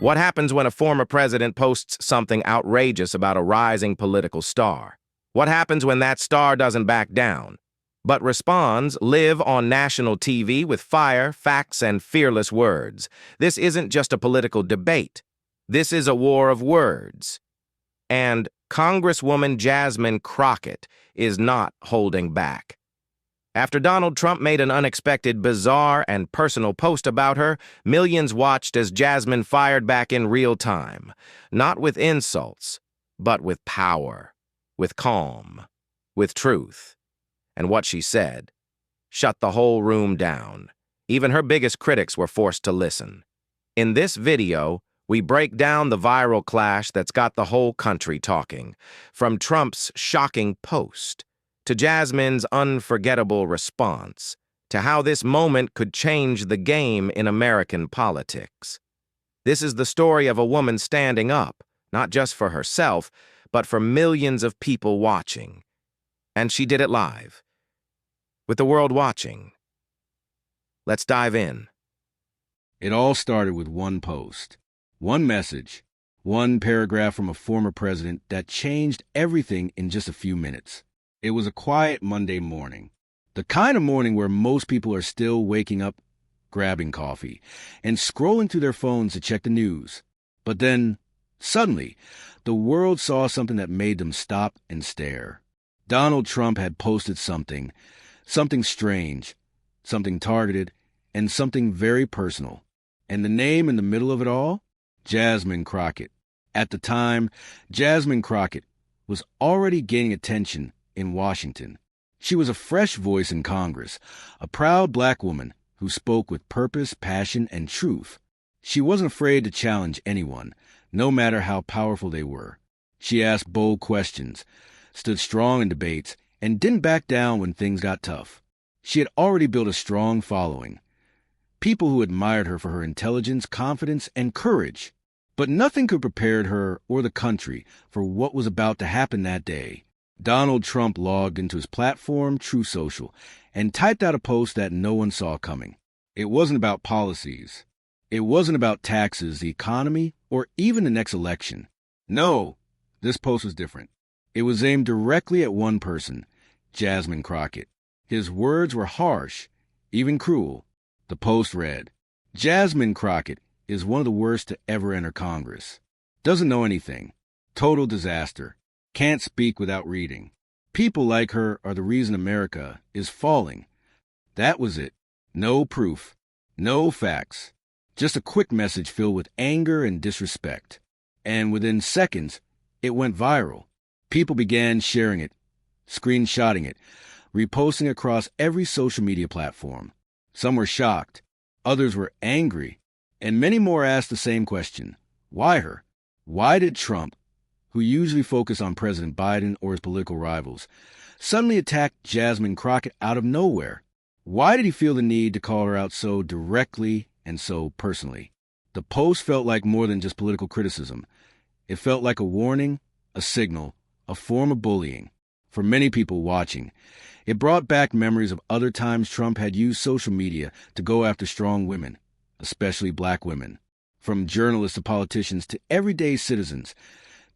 What happens when a former president posts something outrageous about a rising political star? What happens when that star doesn't back down, but responds live on national TV with fire, facts, and fearless words? This isn't just a political debate. This is a war of words. And Congresswoman Jasmine Crockett is not holding back. After Donald Trump made an unexpected, bizarre, and personal post about her, millions watched as Jasmine fired back in real time, not with insults, but with power, with calm, with truth. And what she said shut the whole room down. Even her biggest critics were forced to listen. In this video, we break down the viral clash that's got the whole country talking, from Trump's shocking post to Jasmine's unforgettable response, to how this moment could change the game in American politics. This is the story of a woman standing up, not just for herself, but for millions of people watching. And she did it live, with the world watching. Let's dive in. It all started with one post, one message, one paragraph from a former president that changed everything in just a few minutes. It was a quiet Monday morning, the kind of morning where most people are still waking up, grabbing coffee, and scrolling through their phones to check the news. But then, suddenly, the world saw something that made them stop and stare. Donald Trump had posted something strange, something targeted, and something very personal. And the name in the middle of it all? Jasmine Crockett. At the time, Jasmine Crockett was already gaining attention in Washington. She was a fresh voice in Congress, a proud black woman who spoke with purpose, passion, and truth. She wasn't afraid to challenge anyone, no matter how powerful they were. She asked bold questions, stood strong in debates, and didn't back down when things got tough. She had already built a strong following, people who admired her for her intelligence, confidence, and courage. But nothing could prepare her or the country for what was about to happen that day. Donald Trump logged into his platform, Truth Social, and typed out a post that no one saw coming. It wasn't about policies. It wasn't about taxes, the economy, or even the next election. No, this post was different. It was aimed directly at one person, Jasmine Crockett. His words were harsh, even cruel. The post read, "Jasmine Crockett is one of the worst to ever enter Congress. Doesn't know anything. Total disaster. Can't speak without reading. People like her are the reason America is falling." That was it. No proof. No facts. Just a quick message filled with anger and disrespect. And within seconds, it went viral. People began sharing it, screenshotting it, reposting across every social media platform. Some were shocked. Others were angry. And many more asked the same question. Why her? Why did Trump, who usually focused on President Biden or his political rivals, suddenly attacked Jasmine Crockett out of nowhere? Why did he feel the need to call her out so directly and so personally? The post felt like more than just political criticism. It felt like a warning, a signal, a form of bullying. For many people watching, it brought back memories of other times Trump had used social media to go after strong women, especially black women. From journalists to politicians to everyday citizens,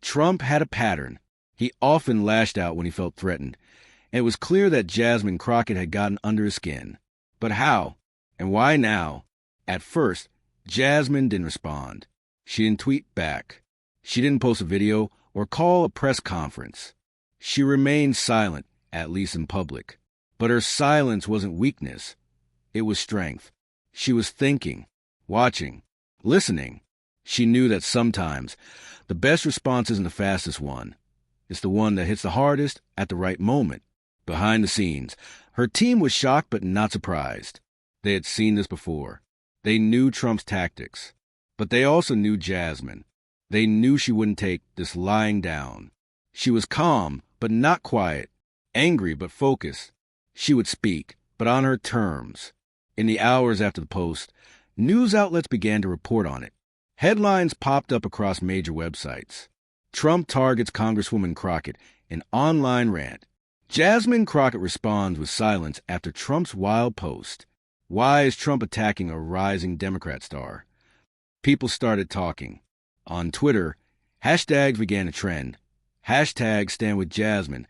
Trump had a pattern. He often lashed out when he felt threatened, and it was clear that Jasmine Crockett had gotten under his skin. But how? And why now? At first, Jasmine didn't respond. She didn't tweet back. She didn't post a video or call a press conference. She remained silent, at least in public. But her silence wasn't weakness. It was strength. She was thinking, watching, listening. She knew that sometimes the best response isn't the fastest one. It's the one that hits the hardest at the right moment. Behind the scenes, her team was shocked but not surprised. They had seen this before. They knew Trump's tactics. But they also knew Jasmine. They knew she wouldn't take this lying down. She was calm, but not quiet. Angry, but focused. She would speak, but on her terms. In the hours after the post, news outlets began to report on it. Headlines popped up across major websites. Trump targets Congresswoman Crockett, an online rant. Jasmine Crockett responds with silence after Trump's wild post. Why is Trump attacking a rising Democrat star? People started talking. On Twitter, hashtags began to trend. Hashtag stand with Jasmine.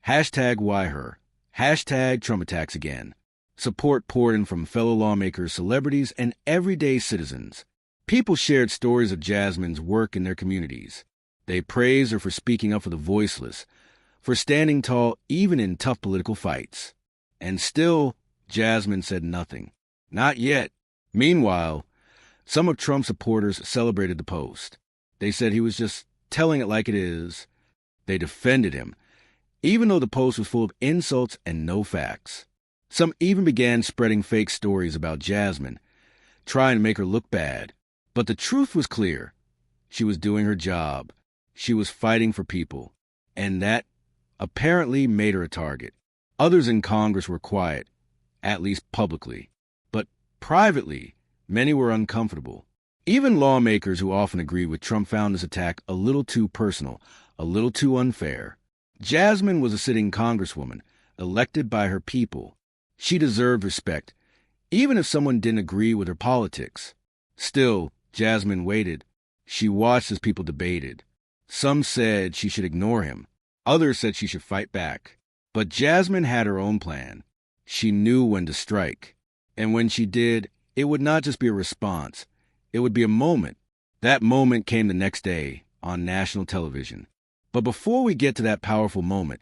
Hashtag why her. Hashtag Trump attacks again. Support poured in from fellow lawmakers, celebrities, and everyday citizens. People shared stories of Jasmine's work in their communities. They praised her for speaking up for the voiceless, for standing tall even in tough political fights. And still, Jasmine said nothing. Not yet. Meanwhile, some of Trump's supporters celebrated the post. They said he was just telling it like it is. They defended him, even though the post was full of insults and no facts. Some even began spreading fake stories about Jasmine, trying to make her look bad. But the truth was clear. She was doing her job. She was fighting for people. And that apparently made her a target. Others in Congress were quiet, at least publicly. But privately, many were uncomfortable. Even lawmakers who often agreed with Trump found this attack a little too personal, a little too unfair. Jasmine was a sitting congresswoman, elected by her people. She deserved respect, even if someone didn't agree with her politics. Still, Jasmine waited. She watched as people debated. Some said she should ignore him. Others said she should fight back. But Jasmine had her own plan. She knew when to strike. And when she did, it would not just be a response. It would be a moment. That moment came the next day on national television. But before we get to that powerful moment,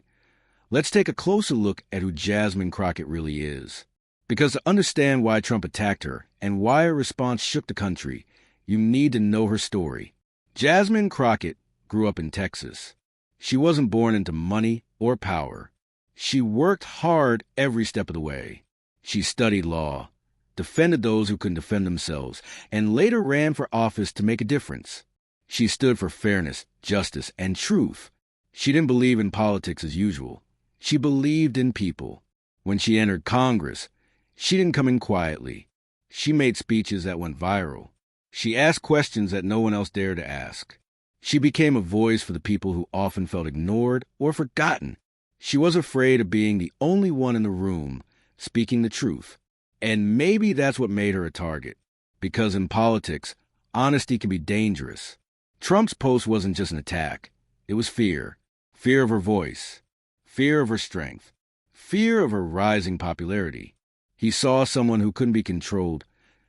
let's take a closer look at who Jasmine Crockett really is. Because to understand why Trump attacked her and why her response shook the country, you need to know her story. Jasmine Crockett grew up in Texas. She wasn't born into money or power. She worked hard every step of the way. She studied law, defended those who couldn't defend themselves, and later ran for office to make a difference. She stood for fairness, justice, and truth. She didn't believe in politics as usual. She believed in people. When she entered Congress, she didn't come in quietly. She made speeches that went viral. She asked questions that no one else dared to ask. She became a voice for the people who often felt ignored or forgotten. She was afraid of being the only one in the room speaking the truth. And maybe that's what made her a target. Because in politics, honesty can be dangerous. Trump's post wasn't just an attack. It was fear. Fear of her voice. Fear of her strength. Fear of her rising popularity. He saw someone who couldn't be controlled,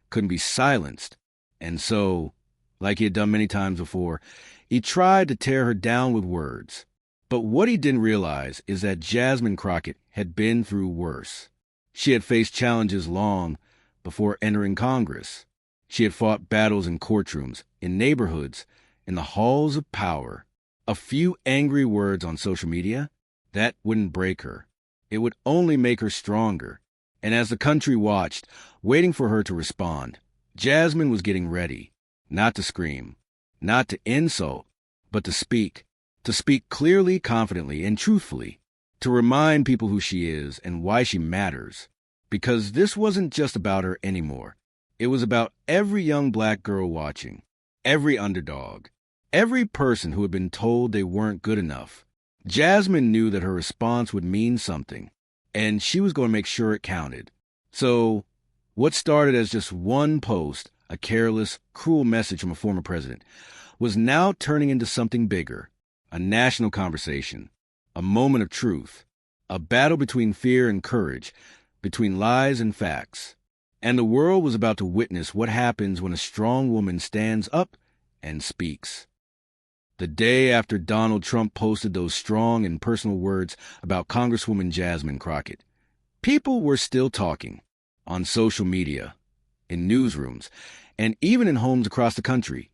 couldn't be silenced. And so, like he had done many times before, he tried to tear her down with words. But what he didn't realize is that Jasmine Crockett had been through worse. She had faced challenges long before entering Congress. She had fought battles in courtrooms, in neighborhoods, in the halls of power. A few angry words on social media, that wouldn't break her. It would only make her stronger. And as the country watched, waiting for her to respond, Jasmine was getting ready, not to scream, not to insult, but to speak clearly, confidently, and truthfully, to remind people who she is and why she matters. Because this wasn't just about her anymore. It was about every young black girl watching, every underdog, every person who had been told they weren't good enough. Jasmine knew that her response would mean something, and she was going to make sure it counted. So, what started as just one post, a careless, cruel message from a former president, was now turning into something bigger, a national conversation, a moment of truth, a battle between fear and courage, between lies and facts. And the world was about to witness what happens when a strong woman stands up and speaks. The day after Donald Trump posted those strong and personal words about Congresswoman Jasmine Crockett, people were still talking on social media, in newsrooms, and even in homes across the country.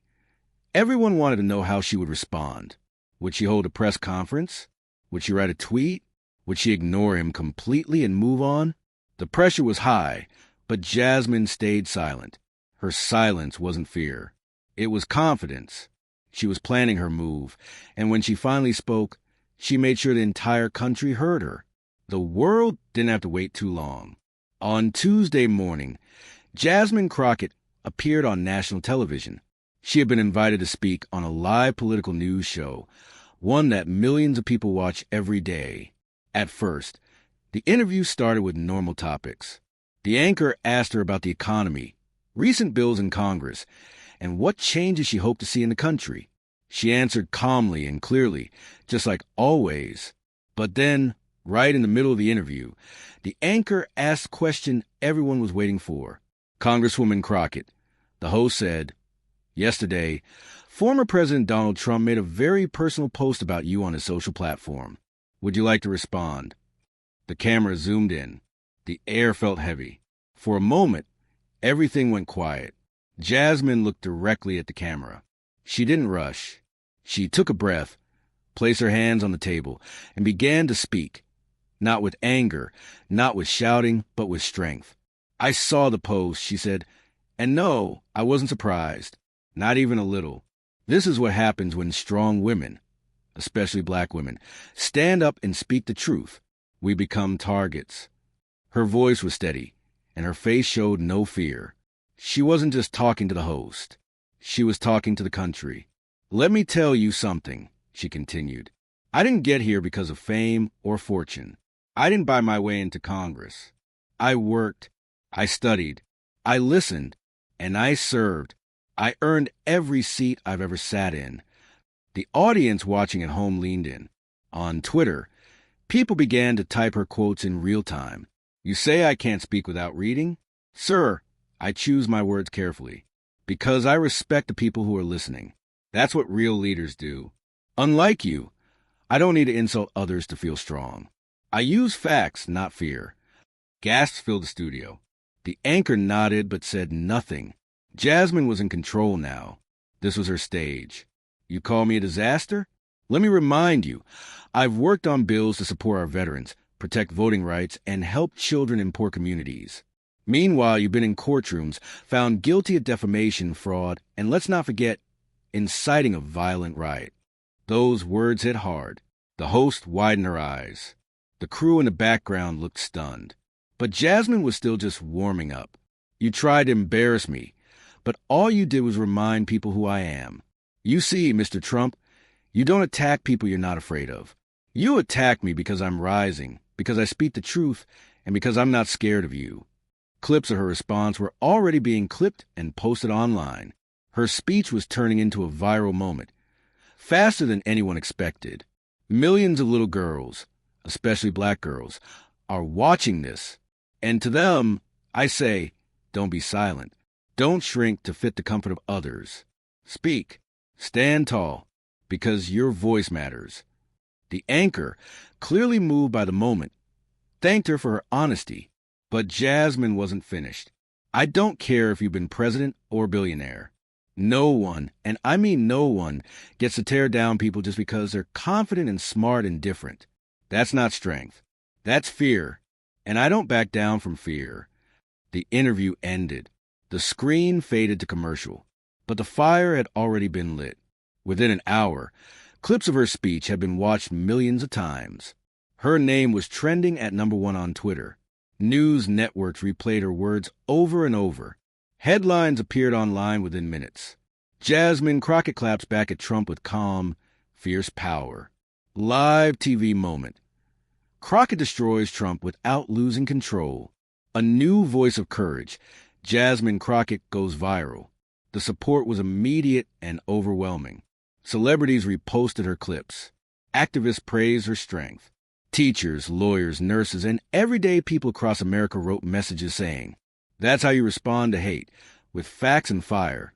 Everyone wanted to know how she would respond. Would she hold a press conference? Would she write a tweet? Would she ignore him completely and move on? The pressure was high, but Jasmine stayed silent. Her silence wasn't fear. It was confidence. She was planning her move, and when she finally spoke, she made sure the entire country heard her. The world didn't have to wait too long. On Tuesday morning, Jasmine Crockett appeared on national television. She had been invited to speak on a live political news show, one that millions of people watch every day. At first, the interview started with normal topics. The anchor asked her about the economy, recent bills in Congress, and what changes she hoped to see in the country. She answered calmly and clearly, just like always. But then, right in the middle of the interview, the anchor asked the question everyone was waiting for. Congresswoman Crockett, the host, said, "Yesterday, former President Donald Trump made a very personal post about you on his social platform. Would you like to respond?" The camera zoomed in. The air felt heavy. For a moment, everything went quiet. Jasmine looked directly at the camera. She didn't rush. She took a breath, placed her hands on the table, and began to speak. Not with anger, not with shouting, but with strength. "I saw the post," she said, "and no, I wasn't surprised. Not even a little. This is what happens when strong women, especially black women, stand up and speak the truth. We become targets." Her voice was steady, and her face showed no fear. She wasn't just talking to the host. She was talking to the country. "Let me tell you something," she continued. "I didn't get here because of fame or fortune. I didn't buy my way into Congress. I worked, I studied, I listened, and I served. I earned every seat I've ever sat in." The audience watching at home leaned in. On Twitter, people began to type her quotes in real time. "You say I can't speak without reading? Sir, I choose my words carefully, because I respect the people who are listening. That's what real leaders do. Unlike you, I don't need to insult others to feel strong. I use facts, not fear." Gasps filled the studio. The anchor nodded but said nothing. Jasmine was in control now. This was her stage. "You call me a disaster? Let me remind you, I've worked on bills to support our veterans, protect voting rights, and help children in poor communities. Meanwhile, you've been in courtrooms, found guilty of defamation, fraud, and let's not forget, inciting a violent riot." Those words hit hard. The host widened her eyes. The crew in the background looked stunned. But Jasmine was still just warming up. "You tried to embarrass me, but all you did was remind people who I am. You see, Mr. Trump, you don't attack people you're not afraid of. You attack me because I'm rising, because I speak the truth, and because I'm not scared of you." Clips of her response were already being clipped and posted online. Her speech was turning into a viral moment, faster than anyone expected. Millions of little girls, especially black girls, are watching this. And to them, I say, don't be silent. Don't shrink to fit the comfort of others. Speak. Stand tall, because your voice matters. The anchor, clearly moved by the moment, thanked her for her honesty. But Jasmine wasn't finished. "I don't care if you've been president or billionaire. No one, and I mean no one, gets to tear down people just because they're confident and smart and different. That's not strength. That's fear. And I don't back down from fear." The interview ended. The screen faded to commercial, but the fire had already been lit. Within an hour, clips of her speech had been watched millions of times. Her name was trending at #1 on Twitter. News networks replayed her words over and over. Headlines appeared online within minutes. Jasmine Crockett claps back at Trump with calm, fierce power. Live TV moment. Crockett destroys Trump without losing control. A new voice of courage. Jasmine Crockett goes viral. The support was immediate and overwhelming. Celebrities reposted her clips. Activists praised her strength. Teachers, lawyers, nurses, and everyday people across America wrote messages saying, "That's how you respond to hate, with facts and fire.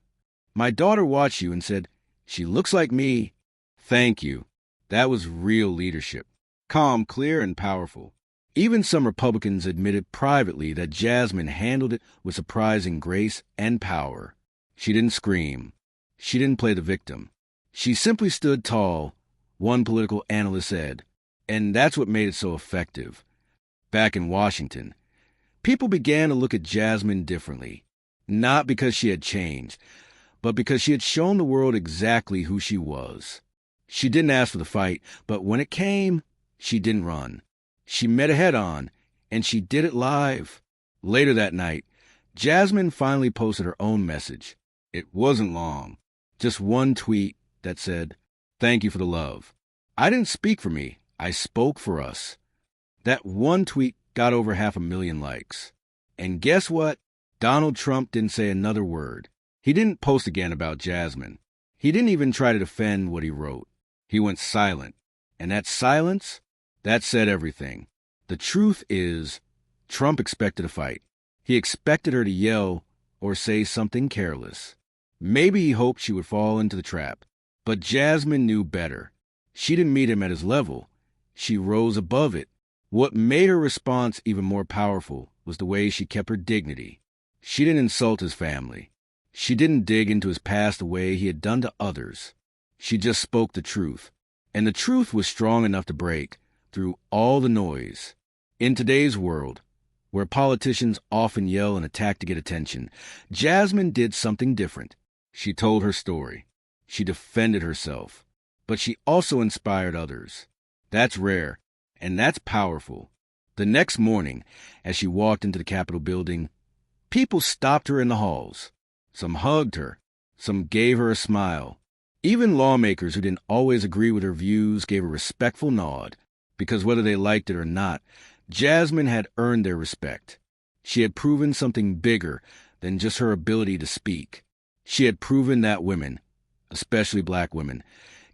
My daughter watched you and said, 'She looks like me.' Thank you." That was real leadership. Calm, clear, and powerful. Even some Republicans admitted privately that Jasmine handled it with surprising grace and power. She didn't scream. She didn't play the victim. She simply stood tall, one political analyst said. And that's what made it so effective. Back in Washington, people began to look at Jasmine differently, not because she had changed, but because she had shown the world exactly who she was. She didn't ask for the fight, but when it came, she didn't run. She met it head-on, and she did it live. Later that night, Jasmine finally posted her own message. It wasn't long, just one tweet that said, "Thank you for the love. I didn't speak for me. I spoke for us." That one tweet got over 500,000 likes. And guess what? Donald Trump didn't say another word. He didn't post again about Jasmine. He didn't even try to defend what he wrote. He went silent. And that silence, that said everything. The truth is, Trump expected a fight. He expected her to yell or say something careless. Maybe he hoped she would fall into the trap. But Jasmine knew better. She didn't meet him at his level. She rose above it. What made her response even more powerful was the way she kept her dignity. She didn't insult his family. She didn't dig into his past the way he had done to others. She just spoke the truth. And the truth was strong enough to break through all the noise. In today's world, where politicians often yell and attack to get attention, Jasmine did something different. She told her story. She defended herself. But she also inspired others. That's rare, and that's powerful. The next morning, as she walked into the Capitol building, people stopped her in the halls. Some hugged her. Some gave her a smile. Even lawmakers who didn't always agree with her views gave a respectful nod, because whether they liked it or not, Jasmine had earned their respect. She had proven something bigger than just her ability to speak. She had proven that women, especially black women,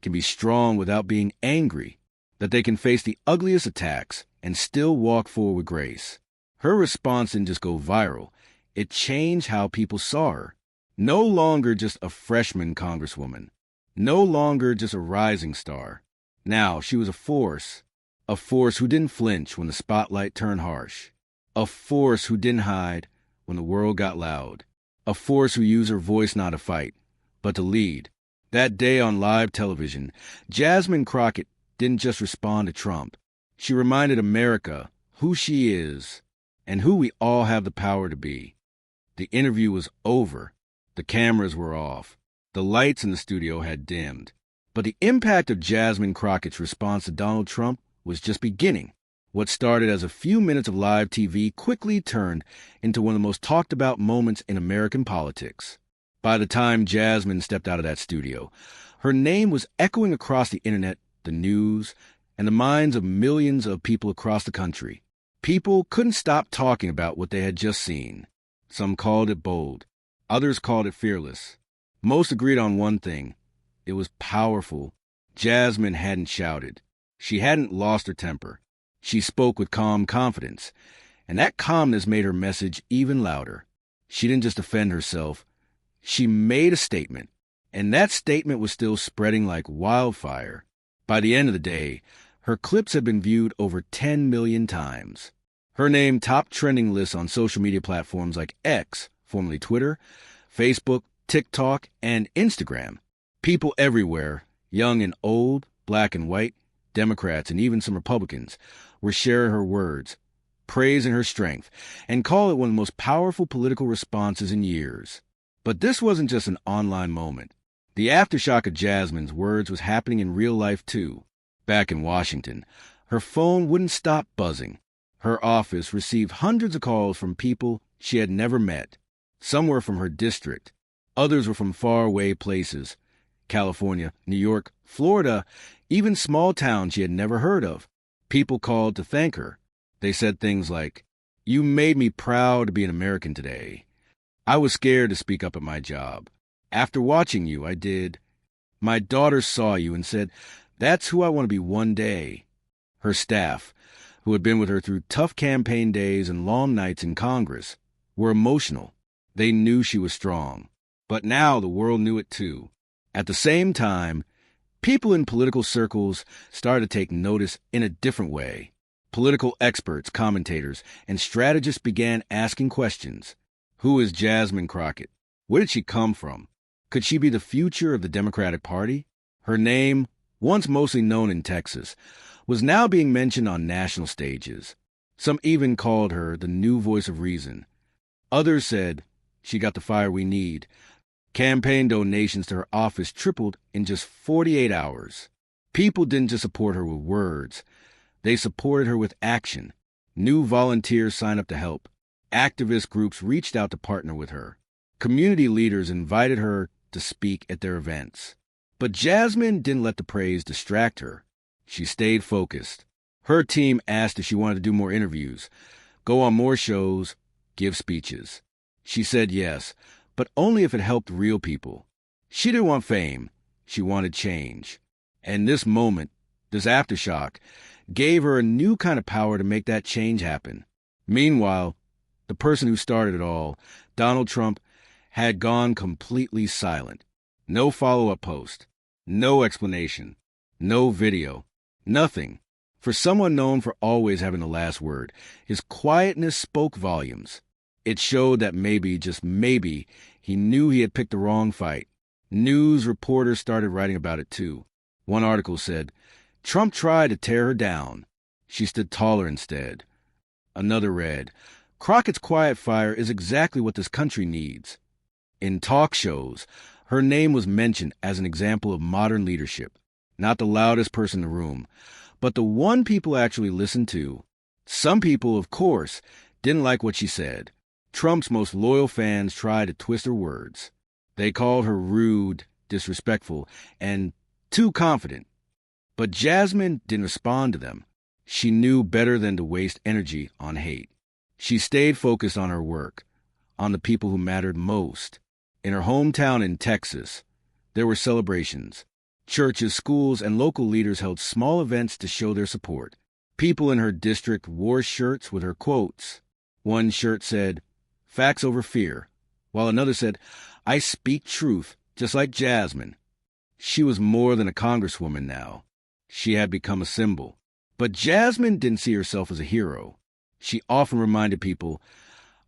can be strong without being angry, that they can face the ugliest attacks and still walk forward with grace. Her response didn't just go viral. It changed how people saw her. No longer just a freshman congresswoman. No longer just a rising star. Now she was a force who didn't flinch when the spotlight turned harsh. A force who didn't hide when the world got loud. A force who used her voice not to fight, but to lead. That day on live television, Jasmine Crockett didn't just respond to Trump. She reminded America who she is and who we all have the power to be. The interview was over. The cameras were off. The lights in the studio had dimmed. But the impact of Jasmine Crockett's response to Donald Trump was just beginning. What started as a few minutes of live TV quickly turned into one of the most talked about moments in American politics. By the time Jasmine stepped out of that studio, her name was echoing across the internet, the news, and the minds of millions of people across the country. People couldn't stop talking about what they had just seen. Some called it bold. Others called it fearless. Most agreed on one thing. It was powerful. Jasmine hadn't shouted. She hadn't lost her temper. She spoke with calm confidence, and that calmness made her message even louder. She didn't just defend herself. She made a statement, and that statement was still spreading like wildfire. By the end of the day, her clips had been viewed over 10 million times. Her name topped trending lists on social media platforms like X, formerly Twitter, Facebook, TikTok, and Instagram. People everywhere, young and old, black and white, Democrats, and even some Republicans, were sharing her words, praising her strength, and call it one of the most powerful political responses in years. But this wasn't just an online moment. The aftershock of Jasmine's words was happening in real life, too. Back in Washington, her phone wouldn't stop buzzing. Her office received hundreds of calls from people she had never met. Some were from her district. Others were from faraway places. California, New York, Florida, even small towns she had never heard of. People called to thank her. They said things like, "You made me proud to be an American today. I was scared to speak up at my job. After watching you, I did. My daughter saw you and said, that's who I want to be one day." Her staff, who had been with her through tough campaign days and long nights in Congress, were emotional. They knew she was strong. But now the world knew it too. At the same time, people in political circles started to take notice in a different way. Political experts, commentators, and strategists began asking questions. Who is Jasmine Crockett? Where did she come from? Could she be the future of the Democratic Party? Her name, once mostly known in Texas, was now being mentioned on national stages. Some even called her the new voice of reason. Others said, she got the fire we need. Campaign donations to her office tripled in just 48 hours. People didn't just support her with words. They supported her with action. New volunteers signed up to help. Activist groups reached out to partner with her. Community leaders invited her to speak at their events. But Jasmine didn't let the praise distract her. She stayed focused. Her team asked if she wanted to do more interviews, go on more shows, give speeches. She said yes, but only if it helped real people. She didn't want fame. She wanted change. And this moment, this aftershock, gave her a new kind of power to make that change happen. Meanwhile, the person who started it all, Donald Trump, had gone completely silent. No follow-up post, no explanation, no video, nothing. For someone known for always having the last word, his quietness spoke volumes. It showed that maybe, just maybe, he knew he had picked the wrong fight. News reporters started writing about it too. One article said, "Trump tried to tear her down. She stood taller instead." Another read, "Crockett's quiet fire is exactly what this country needs." In talk shows, her name was mentioned as an example of modern leadership. Not the loudest person in the room, but the one people actually listened to. Some people, of course, didn't like what she said. Trump's most loyal fans tried to twist her words. They called her rude, disrespectful, and too confident. But Jasmine didn't respond to them. She knew better than to waste energy on hate. She stayed focused on her work, on the people who mattered most. In her hometown in Texas, there were celebrations. Churches, schools, and local leaders held small events to show their support. People in her district wore shirts with her quotes. One shirt said, "Facts over fear," while another said, "I speak truth, just like Jasmine." She was more than a congresswoman now. She had become a symbol. But Jasmine didn't see herself as a hero. She often reminded people,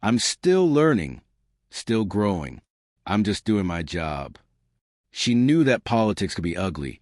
"I'm still learning, still growing. I'm just doing my job." She knew that politics could be ugly,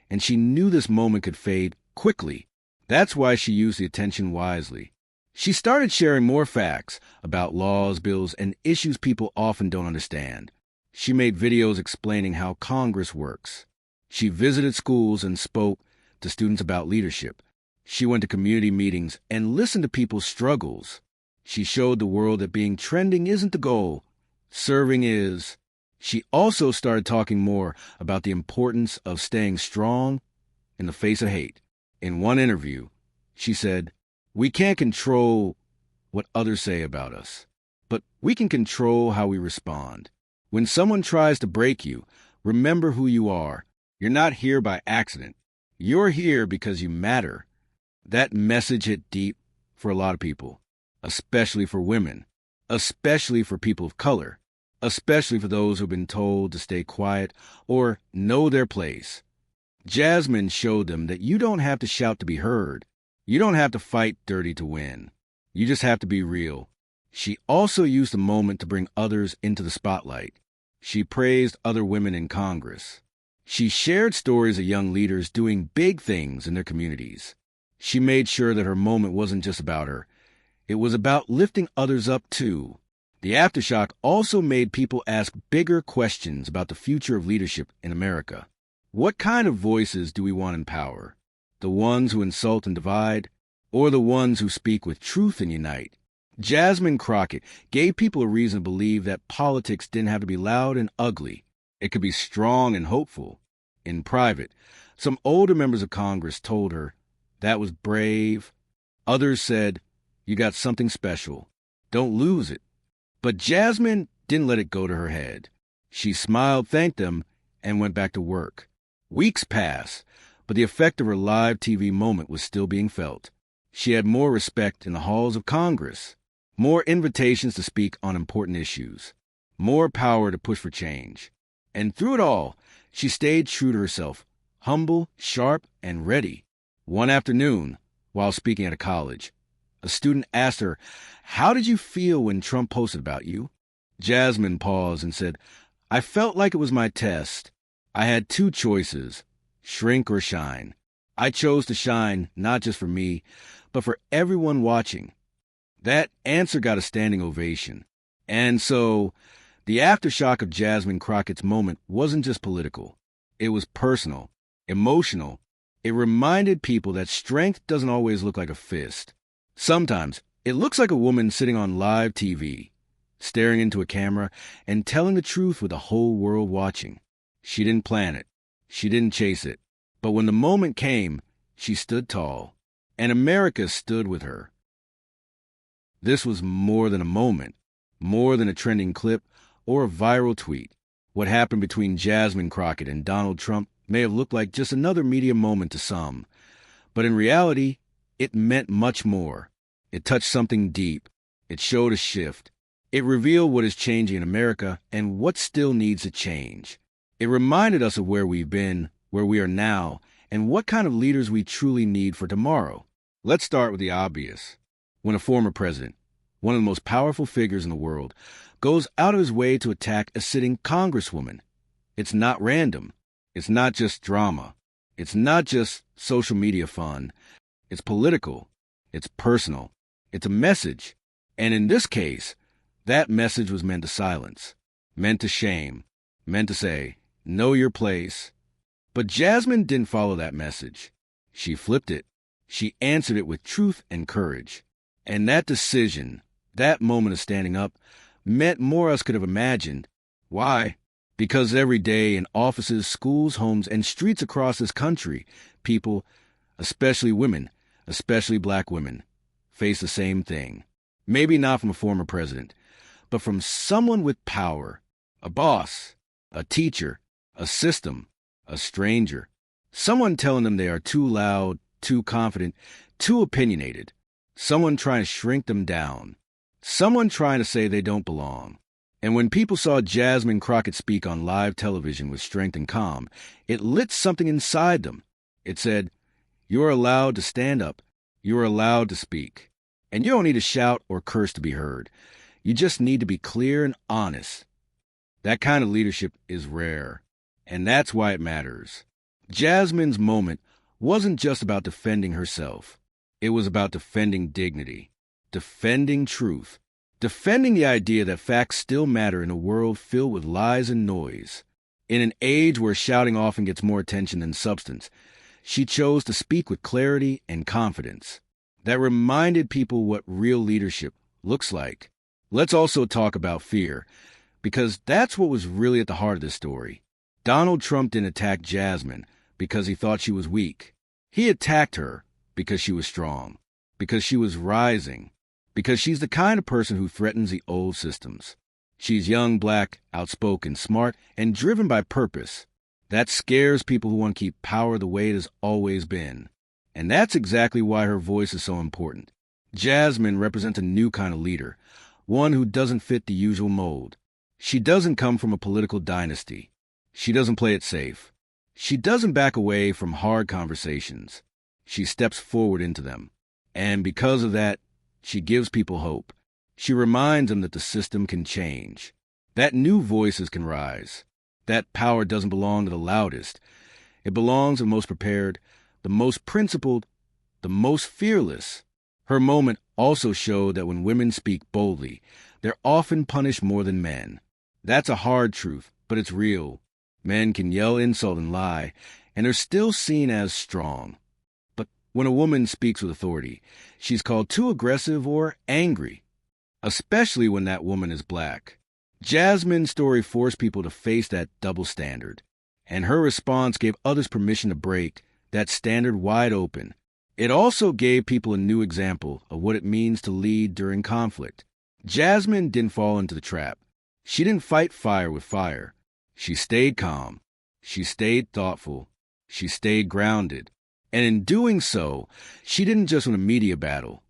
and she knew this moment could fade quickly. That's why she used the attention wisely. She started sharing more facts about laws, bills, and issues people often don't understand. She made videos explaining how Congress works. She visited schools and spoke to students about leadership. She went to community meetings and listened to people's struggles. She showed the world that being trending isn't the goal. Serving is. She also started talking more about the importance of staying strong in the face of hate. In one interview, she said, "We can't control what others say about us, but we can control how we respond. When someone tries to break you, remember who you are. You're not here by accident. You're here because you matter." That message hit deep for a lot of people, especially for women, especially for people of color, especially for those who've been told to stay quiet or know their place. Jasmine showed them that you don't have to shout to be heard. You don't have to fight dirty to win. You just have to be real. She also used the moment to bring others into the spotlight. She praised other women in Congress. She shared stories of young leaders doing big things in their communities. She made sure that her moment wasn't just about her. It was about lifting others up, too. The aftershock also made people ask bigger questions about the future of leadership in America. What kind of voices do we want in power? The ones who insult and divide, or the ones who speak with truth and unite? Jasmine Crockett gave people a reason to believe that politics didn't have to be loud and ugly. It could be strong and hopeful. In private, some older members of Congress told her, "That was brave." Others said, "You got something special. Don't lose it." But Jasmine didn't let it go to her head. She smiled, thanked them, and went back to work. Weeks passed, but the effect of her live TV moment was still being felt. She had more respect in the halls of Congress, more invitations to speak on important issues, more power to push for change. And through it all, she stayed true to herself, humble, sharp, and ready. One afternoon, while speaking at a college, a student asked her, "How did you feel when Trump posted about you?" Jasmine paused and said, "I felt like it was my test. I had two choices, shrink or shine. I chose to shine, not just for me, but for everyone watching." That answer got a standing ovation. And so, the aftershock of Jasmine Crockett's moment wasn't just political. It was personal, emotional. It reminded people that strength doesn't always look like a fist. Sometimes, it looks like a woman sitting on live TV, staring into a camera and telling the truth with the whole world watching. She didn't plan it. She didn't chase it. But when the moment came, she stood tall, and America stood with her. This was more than a moment, more than a trending clip or a viral tweet. What happened between Jasmine Crockett and Donald Trump may have looked like just another media moment to some, but in reality, it meant much more. It touched something deep. It showed a shift. It revealed what is changing in America and what still needs to change. It reminded us of where we've been, where we are now, and what kind of leaders we truly need for tomorrow. Let's start with the obvious. When a former president, one of the most powerful figures in the world, goes out of his way to attack a sitting congresswoman, it's not random. It's not just drama. It's not just social media fun. It's political. It's personal. It's a message. And in this case, that message was meant to silence, meant to shame, meant to say, know your place. But Jasmine didn't follow that message. She flipped it. She answered it with truth and courage. And that decision, that moment of standing up, meant more us could have imagined. Why? Because every day in offices, schools, homes, and streets across this country, people, especially women, especially black women, face the same thing. Maybe not from a former president, but from someone with power, a boss, a teacher, a system, a stranger, someone telling them they are too loud, too confident, too opinionated, someone trying to shrink them down, someone trying to say they don't belong. And when people saw Jasmine Crockett speak on live television with strength and calm, it lit something inside them. It said, you are allowed to stand up. You are allowed to speak. And you don't need to shout or curse to be heard. You just need to be clear and honest. That kind of leadership is rare. And that's why it matters. Jasmine's moment wasn't just about defending herself. It was about defending dignity, defending truth, defending the idea that facts still matter in a world filled with lies and noise. In an age where shouting often gets more attention than substance, she chose to speak with clarity and confidence. That reminded people what real leadership looks like. Let's also talk about fear, because that's what was really at the heart of this story. Donald Trump didn't attack Jasmine because he thought she was weak. He attacked her because she was strong, because she was rising, because she's the kind of person who threatens the old systems. She's young, black, outspoken, smart, and driven by purpose. That scares people who want to keep power the way it has always been. And that's exactly why her voice is so important. Jasmine represents a new kind of leader, one who doesn't fit the usual mold. She doesn't come from a political dynasty. She doesn't play it safe. She doesn't back away from hard conversations. She steps forward into them. And because of that, she gives people hope. She reminds them that the system can change, that new voices can rise, that power doesn't belong to the loudest. It belongs to the most prepared, the most principled, the most fearless. Her moment also showed that when women speak boldly, they're often punished more than men. That's a hard truth, but it's real. Men can yell, insult, and lie, and they're still seen as strong. But when a woman speaks with authority, she's called too aggressive or angry, especially when that woman is black. Jasmine's story forced people to face that double standard, and her response gave others permission to break that standard wide open. It also gave people a new example of what it means to lead during conflict. Jasmine didn't fall into the trap. She didn't fight fire with fire. She stayed calm. She stayed thoughtful. She stayed grounded. And in doing so, she didn't just win a media battle.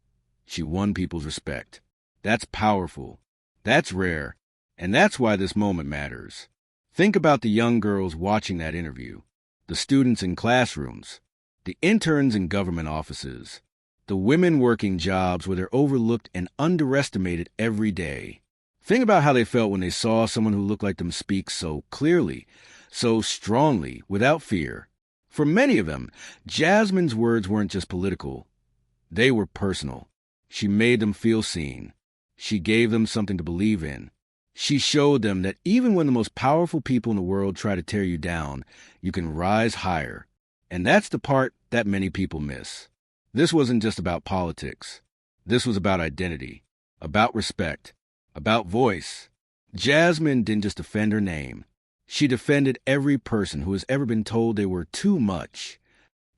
She won people's respect. That's powerful. That's rare. And that's why this moment matters. Think about the young girls watching that interview, the students in classrooms, the interns in government offices, the women working jobs where they're overlooked and underestimated every day. Think about how they felt when they saw someone who looked like them speak so clearly, so strongly, without fear. For many of them, Jasmine's words weren't just political. They were personal. She made them feel seen. She gave them something to believe in. She showed them that even when the most powerful people in the world try to tear you down, you can rise higher. And that's the part that many people miss. This wasn't just about politics. This was about identity, about respect, about voice. Jasmine didn't just defend her name. She defended every person who has ever been told they were too much.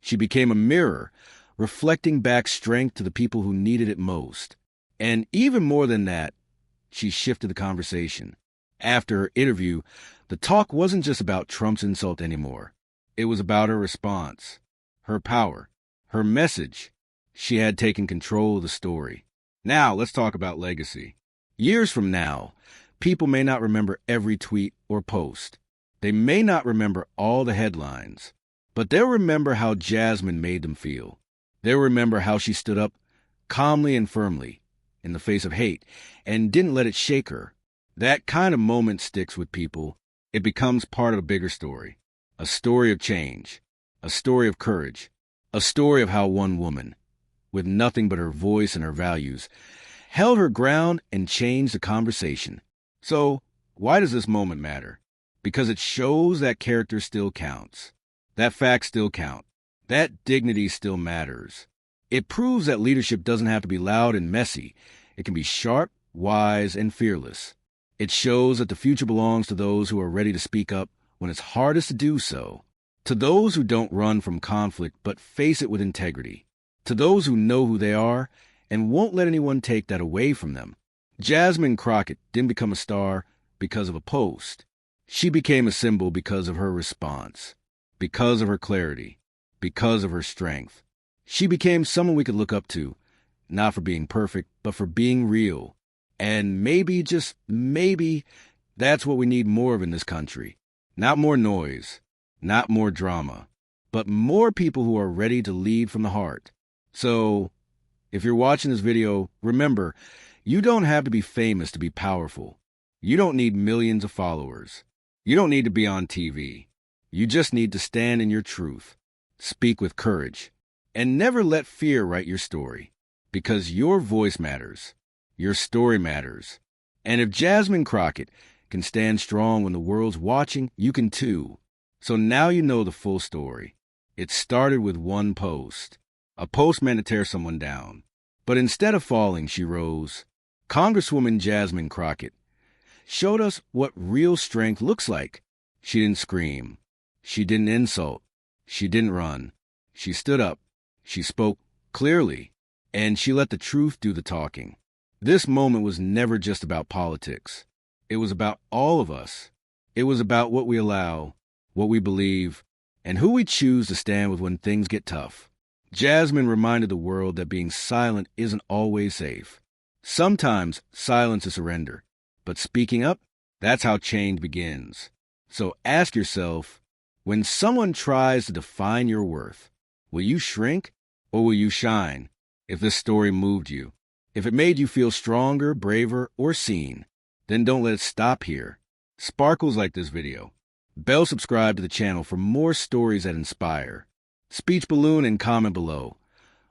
She became a mirror, reflecting back strength to the people who needed it most. And even more than that, she shifted the conversation. After her interview, the talk wasn't just about Trump's insult anymore. It was about her response, her power, her message. She had taken control of the story. Now, let's talk about legacy. Years from now, people may not remember every tweet or post. They may not remember all the headlines, but they'll remember how Jasmine made them feel. They'll remember how she stood up calmly and firmly in the face of hate and didn't let it shake her. That kind of moment sticks with people. It becomes part of a bigger story. A story of change, a story of courage, a story of how one woman, with nothing but her voice and her values, held her ground and changed the conversation. So, why does this moment matter? Because it shows that character still counts, that facts still count, that dignity still matters. It proves that leadership doesn't have to be loud and messy. It can be sharp, wise, and fearless. It shows that the future belongs to those who are ready to speak up when it's hardest to do so, to those who don't run from conflict but face it with integrity, to those who know who they are and won't let anyone take that away from them. Jasmine Crockett didn't become a star because of a post. She became a symbol because of her response, because of her clarity, because of her strength. She became someone we could look up to, not for being perfect, but for being real. And maybe, just maybe, that's what we need more of in this country. Not more noise, not more drama, but more people who are ready to lead from the heart. So, if you're watching this video, remember, you don't have to be famous to be powerful. You don't need millions of followers. You don't need to be on TV. You just need to stand in your truth, speak with courage, and never let fear write your story. Because your voice matters. Your story matters. And if Jasmine Crockett can stand strong when the world's watching, you can too. So now you know the full story. It started with one post. A post meant to tear someone down. But instead of falling, she rose. Congresswoman Jasmine Crockett showed us what real strength looks like. She didn't scream. She didn't insult. She didn't run. She stood up. She spoke clearly. And she let the truth do the talking. This moment was never just about politics. It was about all of us. It was about what we allow, what we believe, and who we choose to stand with when things get tough. Jasmine reminded the world that being silent isn't always safe. Sometimes silence is surrender, but speaking up, that's how change begins. So ask yourself, when someone tries to define your worth, will you shrink or will you shine? If this story moved you, if it made you feel stronger, braver, or seen, then don't let it stop here. Sparkles like this video. Bell subscribe to the channel for more stories that inspire. Speech balloon and comment below.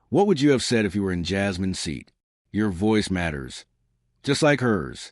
What would you have said if you were in Jasmine's seat? Your voice matters, just like hers.